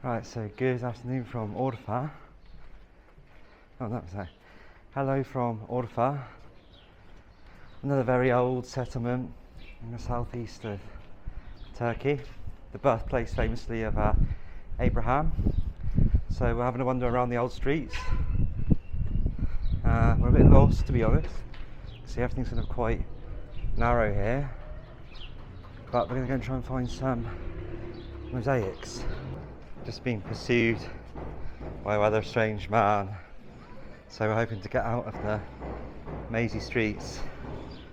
Right, so good afternoon from Urfa. Oh, that was hello from Urfa. Another very old settlement in the southeast of Turkey, the birthplace famously of Abraham. So we're having a wander around the old streets. We're a bit lost, to be honest. See, everything's sort of quite narrow here, but we're going to go and try and find some mosaics. Just being pursued by a rather strange man, so we're hoping to get out of the mazy streets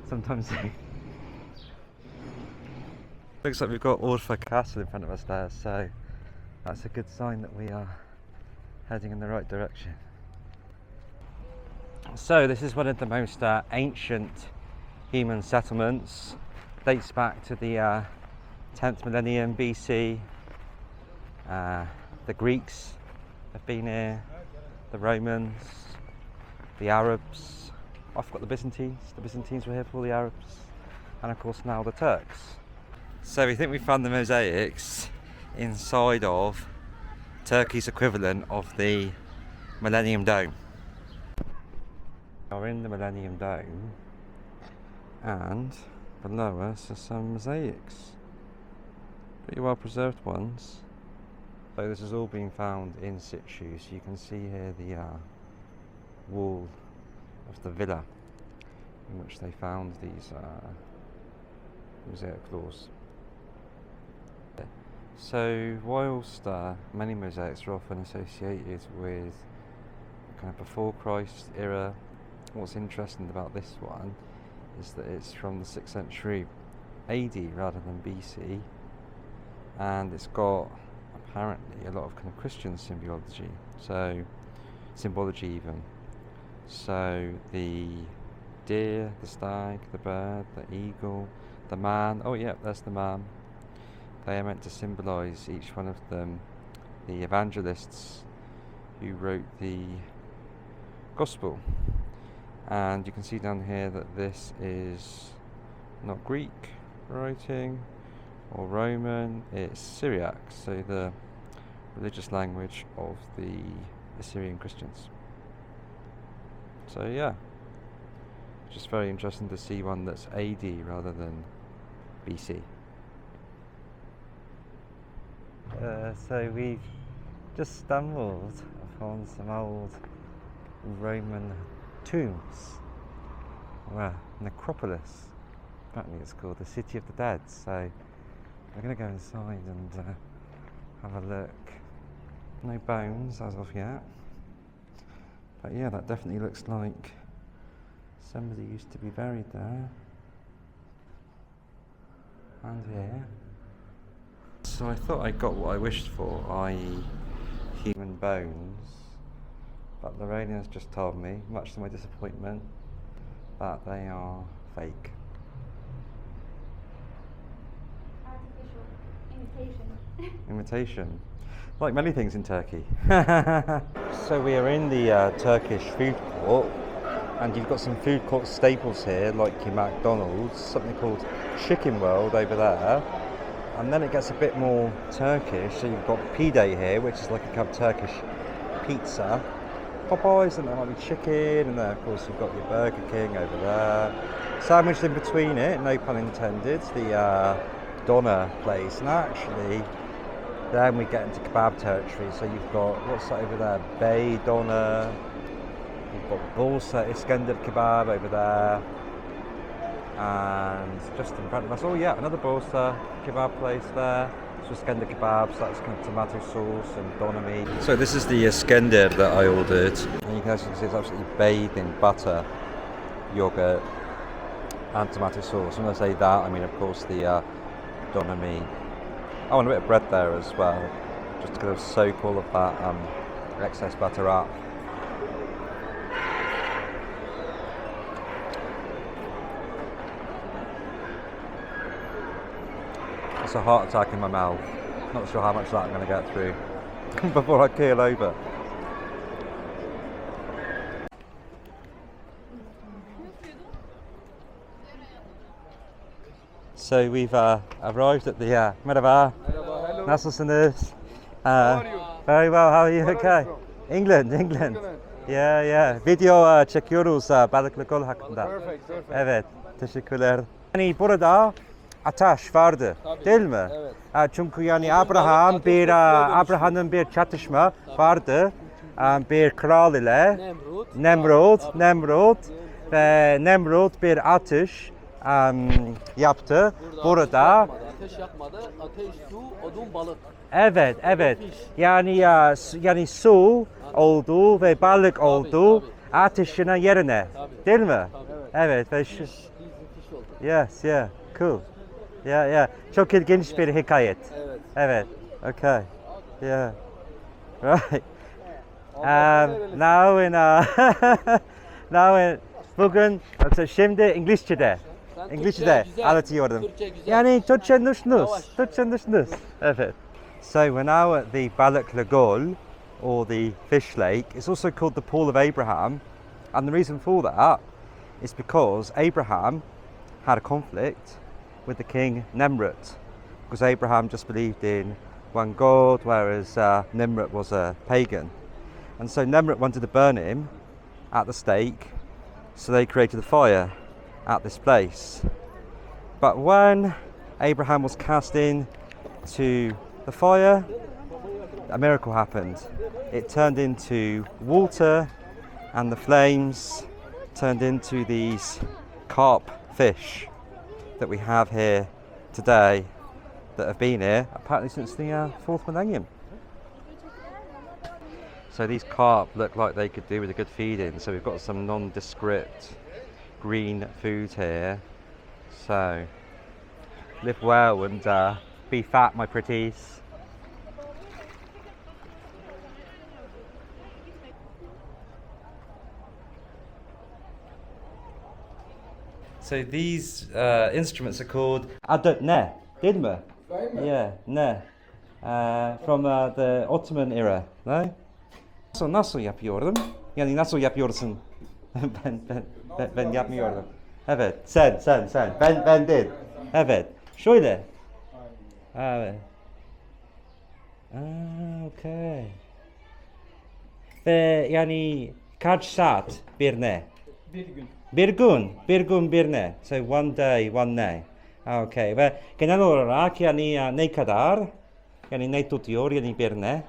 sometime soon. Looks like we've got Urfa Castle in front of us there, so that's a good sign that we are heading in the right direction. So this is one of the most ancient human settlements. Dates back to the 10th millennium BC. The Greeks have been here, the Romans, the Arabs. I forgot the Byzantines. The Byzantines were here before the Arabs, and of course now the Turks. So we think we found the mosaics inside of Turkey's equivalent of the Millennium Dome. We're in the Millennium Dome, and below us are some mosaics, pretty well preserved ones. So this has all been found in situ, so you can see here the wall of the villa in which they found these mosaic floors. So whilst many mosaics are often associated with kind of before Christ era, what's interesting about this one is that it's from the 6th century AD rather than BC, and it's got apparently a lot of kind of Christian symbology even. So the deer, the stag, the bird, the eagle, the man, oh yeah, there's the man. They are meant to symbolise, each one of them, the evangelists who wrote the gospel. And you can see down here that this is not Greek writing or Roman, it's Syriac, so the religious language of the Assyrian Christians. So yeah, just very interesting to see one that's AD rather than BC. So we've just stumbled upon some old Roman tombs, or necropolis, apparently it's called, the City of the Dead. So we're going to go inside and have a look. No bones as of yet, but yeah, that definitely looks like somebody used to be buried there and here. So I thought I got what I wished for, i.e. human bones, but Lorraine has just told me, much to my disappointment, that they are fake. Imitation, like many things in Turkey. So we are in the Turkish food court, and you've got some food court staples here, like your McDonald's, something called Chicken World over there, and then it gets a bit more Turkish. So you've got pide here, which is like a kind of Turkish pizza, Popeyes, and there might be chicken, and then of course you've got your Burger King over there. Sandwiched in between it, no pun intended, the doner place, and actually then we get into kebab territory. So you've got, what's that over there, Bey doner, you've got Bursa Iskender kebab over there, and just in front of us, oh yeah, another Bursa kebab place there. So Iskender kebabs, that's kind of tomato sauce and doner meat. So this is the Iskender that I ordered, and you can actually see it's absolutely bathed in butter, yogurt and tomato sauce. When I say that, I mean of course the doner meat. Oh, and a bit of bread there as well, just to kind of soak all of that excess butter up. It's a heart attack in my mouth. Not sure how much of that I'm going to get through before I keel over. So we've arrived at the Merhaba. Nasılsınız? are you? Very well. How are you? Okay. England. Yeah, yeah. Video çekiyoruz Balıklıgöl hakkında. Perfect. Evet. Teşekkürler. Yani burada ateş vardı, değil mi? Evet. Çünkü yani Abraham'ın bir çatışma vardı. Bir kral ile Nemrut ve Nemrut bir ateş yaptı. Burada ateş yakmadı. Ateş, su, odun, balık. evet. Yani su oldu ve balık oldu ateşin yerine. Değil mi? Evet ve yes, yeah, cool. Yeah. Çok ilginç bir hikayet. Evet. Okay. Yeah. Right. Bugün şimdi İngilizce'de anlatıyorum. Yani Türkçe nüs. Evet. So we're now at the Balıklıgöl, or the fish lake. It's also called the Pool of Abraham, and the reason for that is because Abraham had a conflict with the king Nemrut, because Abraham just believed in one God, whereas Nimrod was a pagan. And so Nemrut wanted to burn him at the stake, so they created a fire at this place. But when Abraham was cast into the fire, a miracle happened. It turned into water, and the flames turned into these carp fish that we have here today, that have been here apparently since the 4th millennium. So these carp look like they could do with a good feeding. So we've got some nondescript green food here. So live well and be fat, my pretties. So these instruments are called ne, değil mi? Yeah, ne. From the Ottoman era, no? Nasıl yapıyordum? Yani nasıl yapıyorsun? ben yapmıyordum. Evet, sen. Ben değil. Evet, şöyle. Evet. Okay. Ve yani kaç saat bir ne? Bir gün bir ne? So one day, one ne. Okay. Ve genel olarak yani ne kadar? Yani ne tutuyor yani bir ne?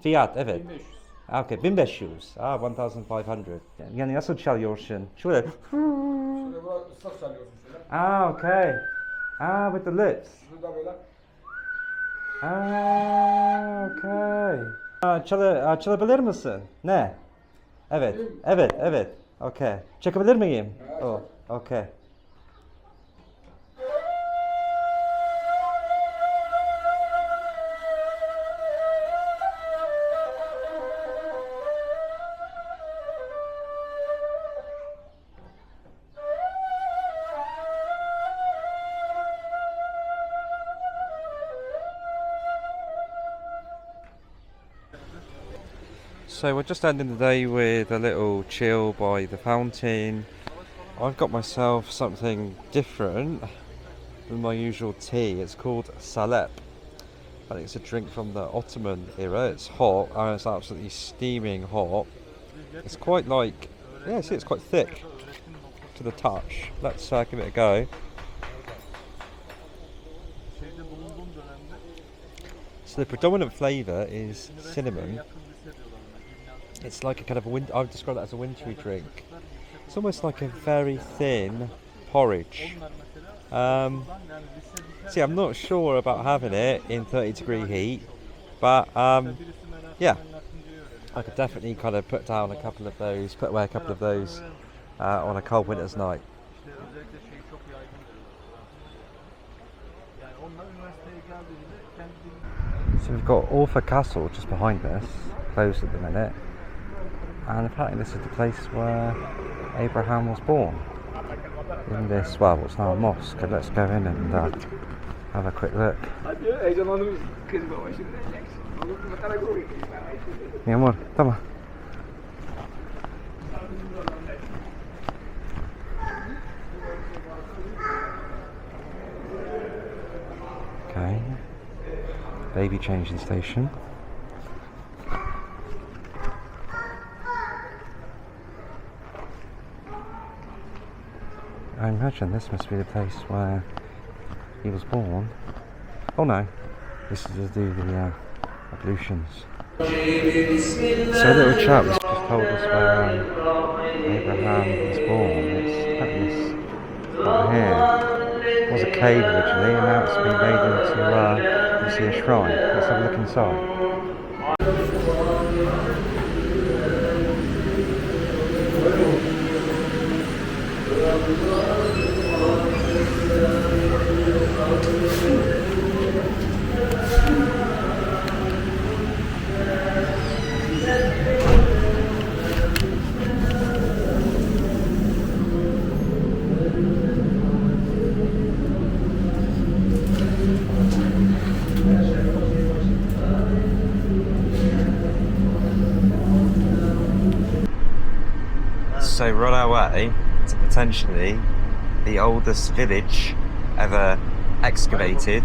Fiyat, evet. 1500. Okay, 1500. 1500. Yani nasıl çalıyorsun? Şöyle. Şöyle ıslak çalıyorsun şöyle. Okay. With the lips. Şurada böyle. Okay. Çalabilir misin? Ne? Evet. Okay. Çekebilir miyim? Oh, okay. So we're just ending the day with a little chill by the fountain. I've got myself something different than my usual tea. It's called salep. I think it's a drink from the Ottoman era. It's hot, and it's absolutely steaming hot. It's quite like, yeah, see, it's quite thick to the touch. Let's give it a go. So the predominant flavour is cinnamon. It's like a kind of I would describe that as a wintry drink. It's almost like a very thin porridge. See, I'm not sure about having it in 30-degree heat, but yeah, I could definitely kind of put away a couple of those on a cold winter's night. So we've got Urfa Castle just behind us, closed at the minute. And apparently this is the place where Abraham was born. In this, well, it's now a mosque. Let's go in and have a quick look. Mi amor, toma. Okay. baby changing station. I imagine this must be the place where he was born. Oh no, this is to do the ablutions. So a little chap just told us where Abraham was born. It's at this spot here. It was a cave originally, and now it's been made into you see a shrine. Let's have a look inside. So we're on our way to potentially the oldest village ever excavated.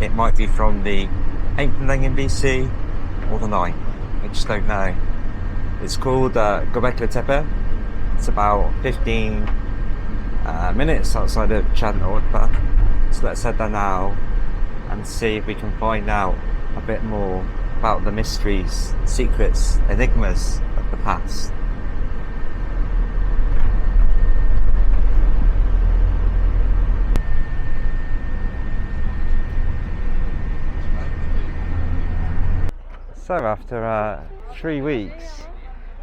It might be from the 8th millennium BC or the 9th, I just don't know. It's called Göbeklitepe. It's about 15 minutes outside of Şanlıurfa. So let's head there now and see if we can find out a bit more about the mysteries, secrets, enigmas of the past. So after 3 weeks,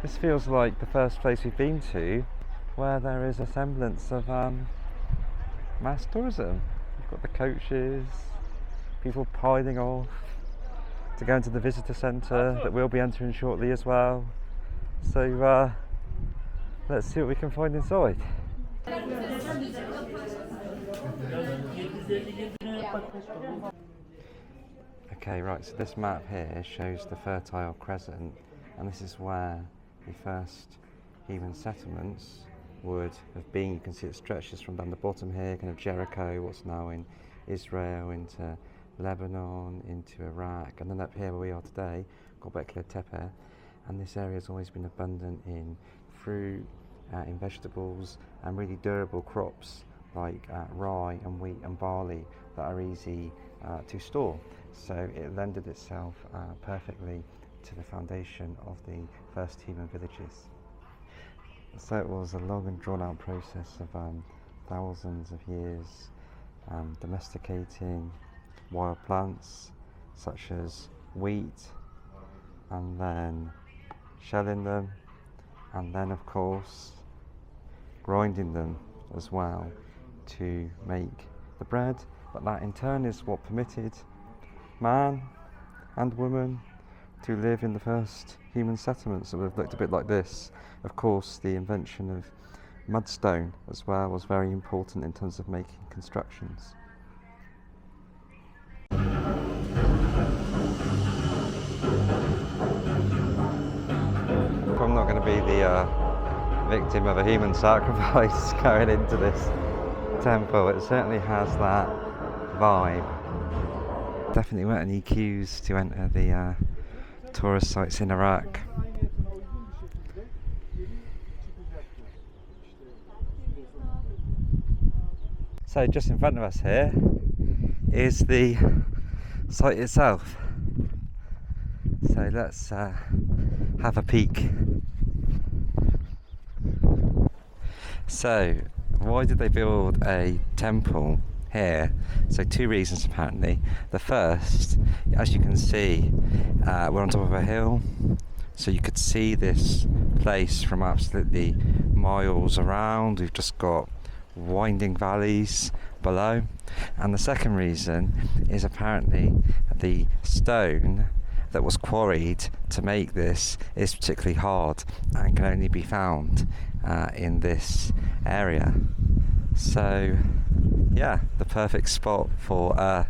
this feels like the first place we've been to where there is a semblance of mass tourism. You've got the coaches, people piling off to go into the visitor centre that we'll be entering shortly as well. So let's see what we can find inside. Okay, right, so this map here shows the Fertile Crescent, and this is where the first human settlements would have been. You can see it stretches from down the bottom here, kind of Jericho, what's now in Israel, into Lebanon, into Iraq, and then up here where we are today, Göbeklitepe, and this area has always been abundant in fruit, in vegetables, and really durable crops like rye and wheat and barley that are easy to store. So it lended itself perfectly to the foundation of the first human villages. So it was a long and drawn out process of thousands of years domesticating wild plants such as wheat, and then shelling them, and then of course grinding them as well to make the bread. But that in turn is what permitted man and woman to live in the first human settlements that would have looked a bit like this. Of course, the invention of mudstone as well was very important in terms of making constructions. I'm not going to be the victim of a human sacrifice going into this temple. It certainly has that vibe. Definitely weren't any queues to enter the tourist sites in Iraq. So just in front of us here is the site itself. So let's have a peek. So why did they build a temple here? So two reasons apparently. The first, as you can see, we're on top of a hill, so you could see this place from absolutely miles around. We've just got winding valleys below. And the second reason is apparently the stone that was quarried to make this is particularly hard and can only be found in this area. So yeah, the perfect spot for a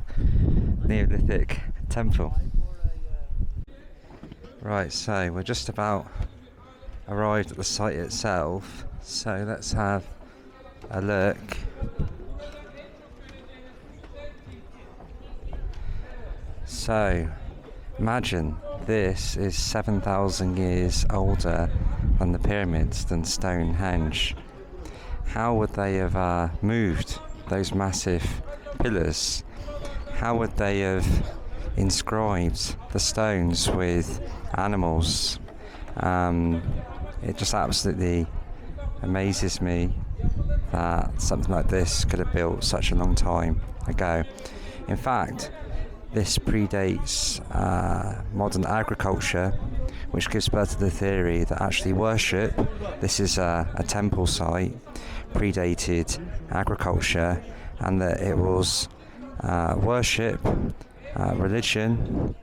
Neolithic temple. Right, so we're just about arrived at the site itself, so let's have a look. So, imagine this is 7,000 years older than the pyramids, than Stonehenge. How would they have moved those massive pillars? How would they have inscribed the stones with animals? It just absolutely amazes me that something like this could have built such a long time ago. In fact, this predates modern agriculture, which gives birth to the theory that actually worship, this is a temple site, predated agriculture, and that it was worship, religion,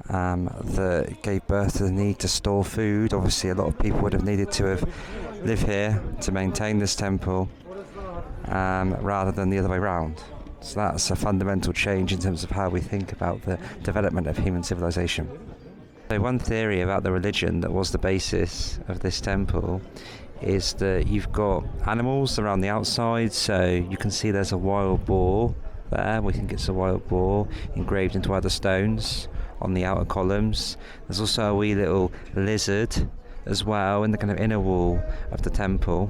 that gave birth to the need to store food. Obviously, a lot of people would have needed to have lived here to maintain this temple, rather than the other way around. So that's a fundamental change in terms of how we think about the development of human civilization. So one theory about the religion that was the basis of this temple is that you've got animals around the outside, so you can see there's a wild boar there. We think it's a wild boar engraved into other stones on the outer columns. There's also a wee little lizard as well in the kind of inner wall of the temple,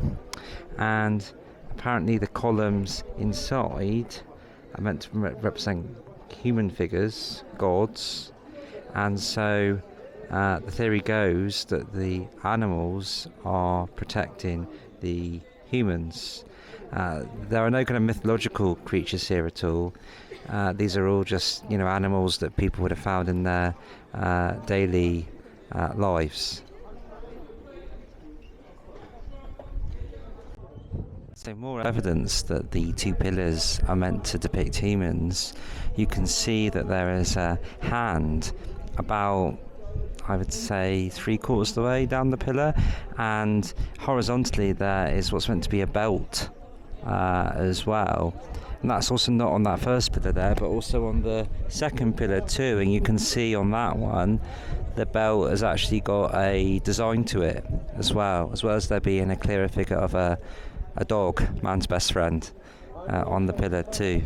and apparently the columns inside are meant to represent human figures, gods, and so the theory goes that the animals are protecting the humans. There are no kind of mythological creatures here at all. These are all just, animals that people would have found in their daily lives. So more evidence that the two pillars are meant to depict humans. You can see that there is a hand about, I would say, 3/4 of the way down the pillar, and horizontally there is what's meant to be a belt as well. And that's also not on that first pillar there, but also on the second pillar too. And you can see on that one, the belt has actually got a design to it as well as there being a clearer figure of a dog, man's best friend, on the pillar too.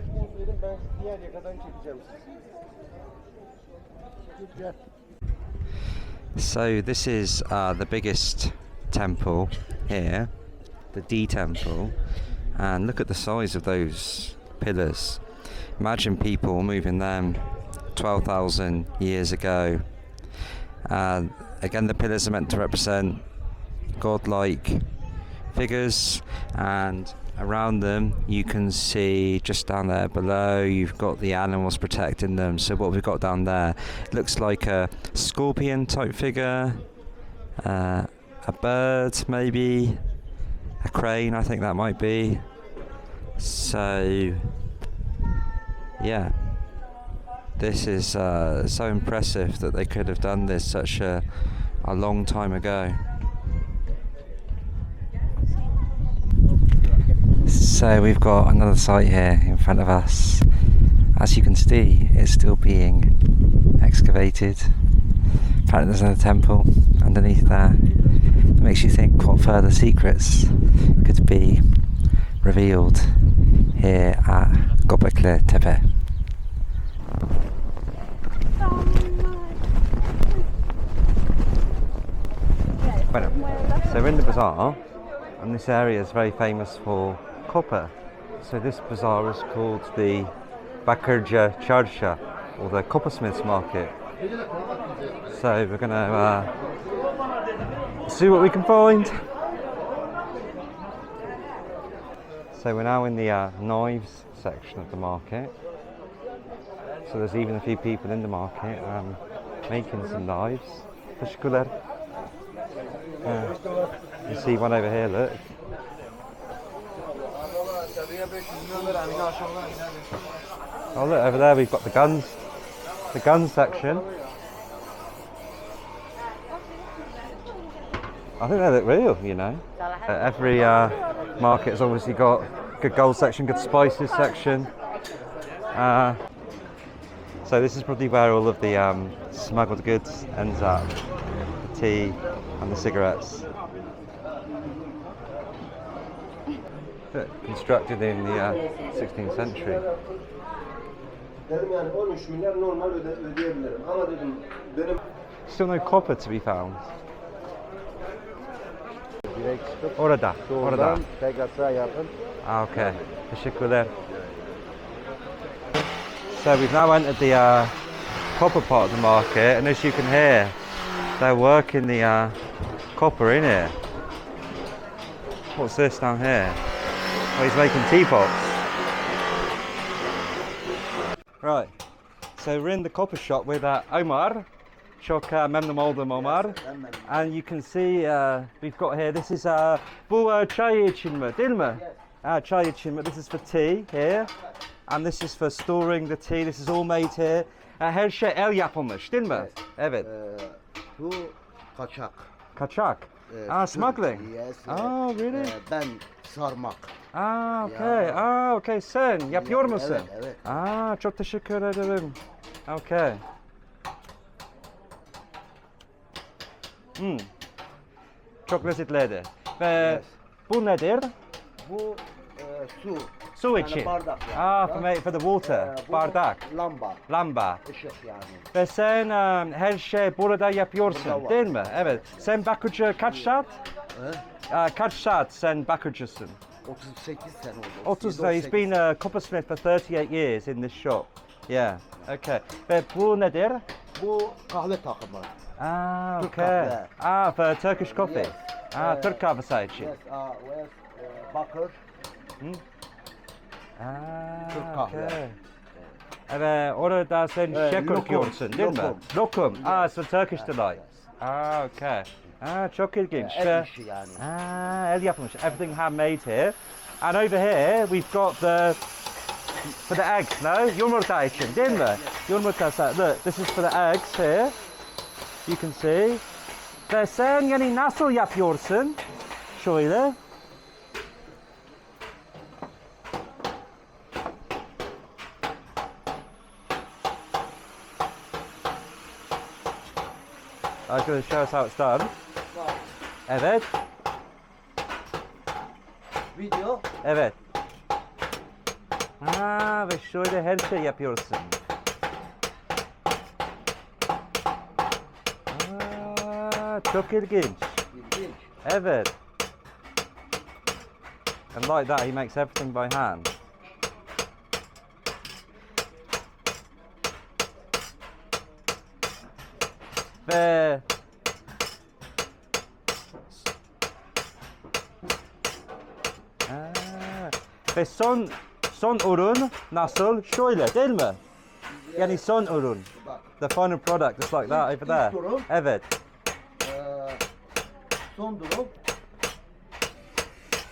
So this is the biggest temple here, the D temple, and look at the size of those pillars. Imagine people moving them 12,000 years ago. Again, the pillars are meant to represent godlike figures, and around them you can see, just down there below, you've got the animals protecting them. So what we've got down there looks like a scorpion type figure, a bird maybe, a crane I think that might be. So yeah, this is so impressive that they could have done this such a long time ago. So we've got another site here in front of us. As you can see, it's still being excavated. Apparently there's another temple underneath there. It makes you think what further secrets could be revealed here at Göbeklitepe. So we're in the bazaar, and this area is very famous for copper. So this bazaar is called the Bakırcı Çarşı, or the coppersmiths market. So we're going to see what we can find. So we're now in the knives section of the market. So there's even a few people in the market making some knives. Teşekkürler. You see one over here, look. Oh look, over there we've got the gun section. I think they look real, Every market has obviously got good gold section, good spices section. So this is probably where all of the smuggled goods ends up, the tea and the cigarettes. Constructed in the 16th century. Dedim yani 13 milyar normal ödeyebilirim. Ama dedim benim Still no copper to be found. Orada. Orada. tekrar sağ yapın. Okay. Teşekkürler. So we've now entered the copper part of the market, and as you can hear, they're working the copper in here. What's this down here? Oh, he's making teapots. Right. So we're in the copper shop with Omar. Çok memnun oldum Omar. And you can see we've got here, this is bu çay için mi, değil mi? Çay için mi? This is for tea here. And this is for storing the tea. This is all made here. Her şey el yapılmış, değil mi? Evet. Bu kaçak. Kaçak. Smuggling. Yes. Oh, really? Ben sarmak. Okay. Ya. Okay. Sen yapıyor musun? Evet, evet. Çok teşekkür ederim. Okay. Çok lezzetliydi. Ve Yes. bu nedir? Bu su. Su Yani için. bardak yani. For the water. Bu Bardak. Lamba. Lamba. Işık yani. Ve sen her şey burada yapıyorsun, Burada var. değil mi? Evet. Sen bakıcı kaç saat? Kaç saat sen bakıcısın? 38 sene oldu. 30. He's been a coppersmith for 38 years in this shop. Yeah. Okay. Ve bu nedir? Bu kahve takımı. Türk Okay. kahve. For Turkish coffee. Yes. Türk kahvesi için. Yes, bakır. Türk kahve. Okay. Ve orada sen şeker lokum, koyuyorsun, değil mi? lokum. Lokum. Yes. So Turkish delight. Okay. Çok ilginç. El işi yani. El yapılmış. Everything handmade here. And over here we've got for the eggs, no? Yumurta için, değil mi? Yumurta. Look, this is for the eggs here. You can see. Ve sen yani nasıl yapıyorsun? Şöyle. I'm going to show us how it's done. Evet. Video. Evet. Ve şöyle her şey yapıyorsun. Çok ilginç. İlginç. Evet. And like that he makes everything by hand. Ve ve son ürün nasıl? Şöyle değil mi? Yani son ürün. The final product is like that over there. ürün. Evet. Son durum.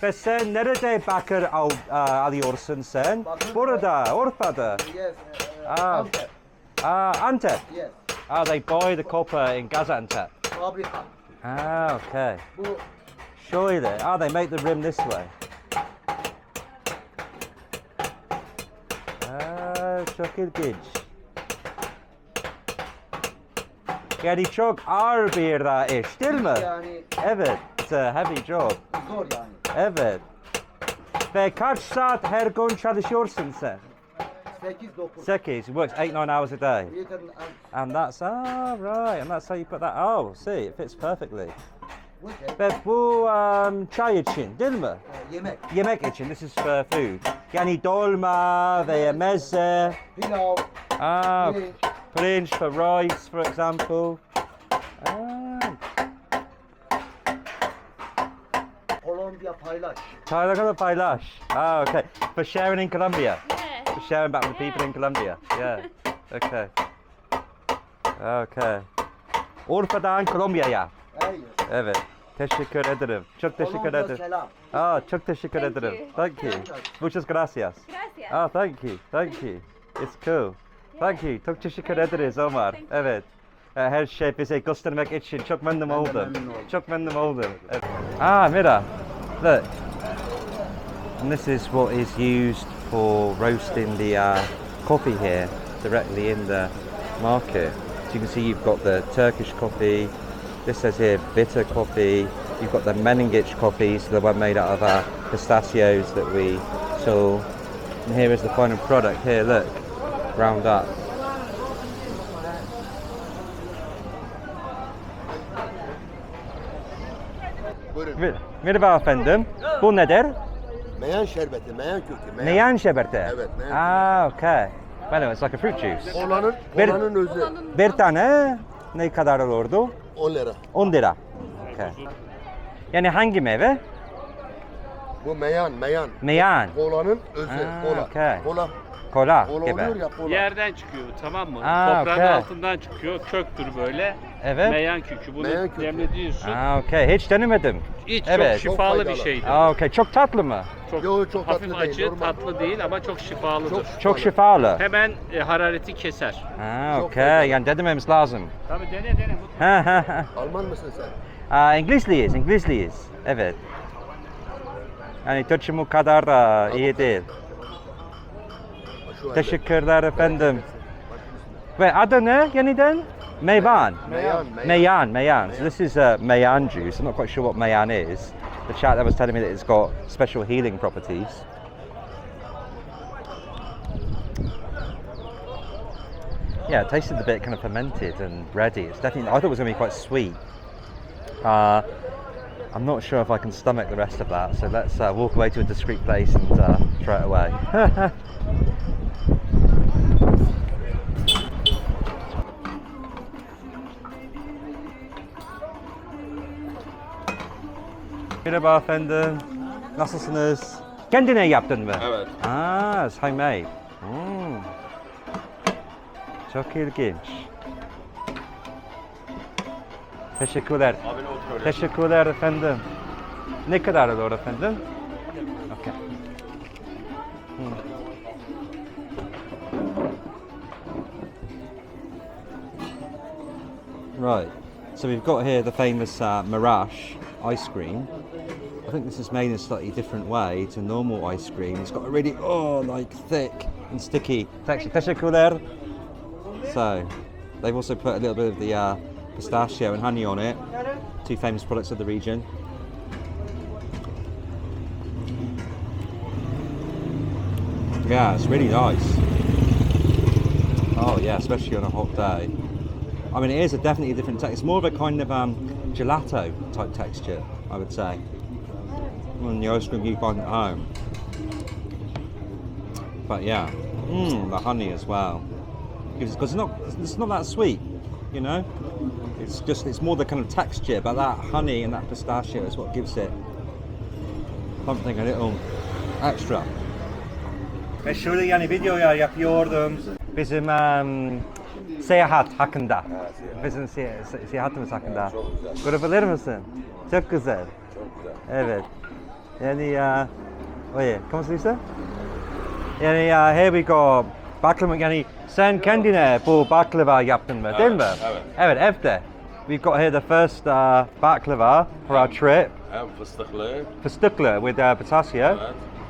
Ve sen nerede bakır alıyorsun sen? Bakır, Burada, Urfa'da. Yes. Antep. Antep. Yes. They buy the copper in Gaziantep. Fabrika. Okay. Bu Şöyle. They make the rim this way. Çok ilginç. Yani çok ağır bir iş, değil mi? yani Evet. It's a heavy job. zor yani. Evet. Ve kaç saat her gün çalışıyorsun sen? 8-9. 8. He works 8-9 hours a day. Yeter, And that's, right, and that's how you put that, see, it fits perfectly. bu şey, Ve bu çay için, değil mi? yemek, Yemek için, this is for food. Yani dolma veya meze, pilav, pirinç. pirinç for rice, for example. Kolombiya paylaş. Thailand paylaş. Okay. For sharing in Colombia. Yeah. For sharing back with the people in Colombia. Yeah. Okay. Okay. Urfa'dan Kolombiya'ya. Hayır. Evet. Teşekkür ederim. Çok teşekkür Kolombiya ederim. selam. Çok teşekkür Thank ederim. you. Thank you. Muchas gracias. Gracias. Thank you. Thank you. It's cool. Thank you. Çok teşekkür ederiz Omar. Thank you. Evet. Her şey bize göstermek için çok memnun oldum. memnun oldum. Çok memnun oldum. Evet. Mira. Look. And this is what is used for roasting the coffee here directly in the market. So you can see you've got the Turkish coffee. This says here bitter coffee. You've got the Menengiç coffees, the one made out of pistachios that we saw. And here is the final product. Here, look. Round up. Buyurun. Merhaba efendim. Bu nedir? Meyan şerbeti, meyan kökü. Meyan şerbeti. Evet, meyan Ah, okay. Well, it's like a fruit juice. Kolanın özü. Bir tane ne kadar olurdu? 10 lira. 10 lira. Okay. Yani hangi meyve? Bu meyan. Meyan. Kolanın özü. Kola. Okay. Kola Kola gibi. oluyor ya kola. Yerden çıkıyor, tamam mı? Aa, Toprağın okey. altından çıkıyor, köktür böyle. Evet. Meyan kökü. Bunu Meyan kökü. demlediyorsun. Ah, okay. Hiç denemedim. İç, Evet. çok şifalı bir faydalı. şeydir. Ah, okay. Çok tatlı mı? Yo, çok hafif tatlı değil, acı, normal. tatlı değil ama çok şifalıdır. Çok şifalı. Hemen harareti keser. Ah, Çok okay. faydalı. Yani denememiz lazım. Tabii dene. Ha ha ha. Alman mısın sen? İngilizliyiz. Evet. Yani Türkçem o kadar iyi değil. Şu halde. Teşekkürler efendim. Ve adı ne yeniden? Meyvan. Meyan. So this is meyan juice. I'm not quite sure what meyan is. The chap that was telling me that it's got special healing properties. Yeah, it tasted a bit kind of fermented and bready. It's definitely, I thought it was going to be quite sweet. I'm not sure if I can stomach the rest of that, so let's walk away to a discreet place and throw it away. Merhaba efendim. Nasılsınız? Kendine yaptın mı? Evet. It's homemade. Çok ilginç. Teşekkürler. Abine otur öyle. Teşekkürler efendim. Ne kadar olur efendim? Okay. Right. So we've got here the famous Mirage ice cream. I think this is made in a slightly different way to normal ice cream. It's got a really, like thick and sticky texture. Teşekkürler. So, they've also put a little bit of the pistachio and honey on it. Two famous products of the region. Yeah, it's really nice. Oh yeah, especially on a hot day. I mean, it is definitely a different texture. It's more of a kind of gelato type texture, I would say, than the ice cream you find at home. But yeah, the honey as well. Because it's not that sweet, you know. It's more the kind of texture, but that honey and that pistachio is what gives it something a little extra. Ve şöyle yani videolar yapıyordum bizim seyahat hakkında. Bizim seyahatimiz hakkında. Görebilir misin? Çok güzel. Evet. Yani oye, ¿cómo se dice? Yani here we go. Baklava yani sen kendine bu baklava yaptın mı, değil mi? Evet. Evet, evde. We've got here the first baklava for our trip. Hem fıstıklı. Fıstıklı with pistachio. Evet.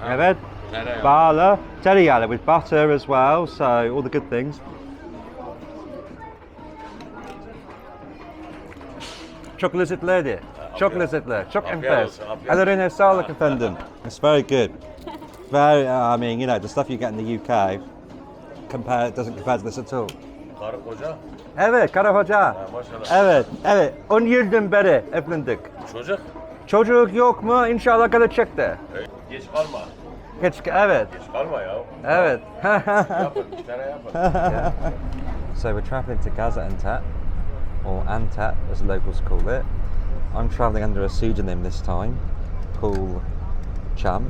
Evet. Tereyağı. Bala, teriyağlı with butter as well, so all the good things. Çok lezzetliydi. Çok lezzetli. Çok enfes. Ellerine sağlık efendim. It's very good. Very, I mean, you know, the stuff you get in the UK doesn't compare to this at all. Karı koca. Evet, karı hoca. Maşallah. Evet. 10 yıldan beri evlendik. Çocuk. Çocuk yok mu? İnşallah gelecekte. Geç kalma. Evet. Geç kalma ya. Evet. Yapın. Bir tane yapın. So we're travelling to Gaziantep, or Antep as the locals call it. I'm travelling under a pseudonym this time, called Champ.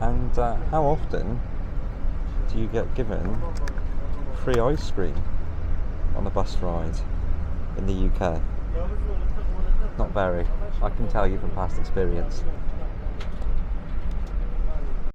And how often do you get given free ice cream on a bus ride in the UK? Not very. I can tell you from past experience.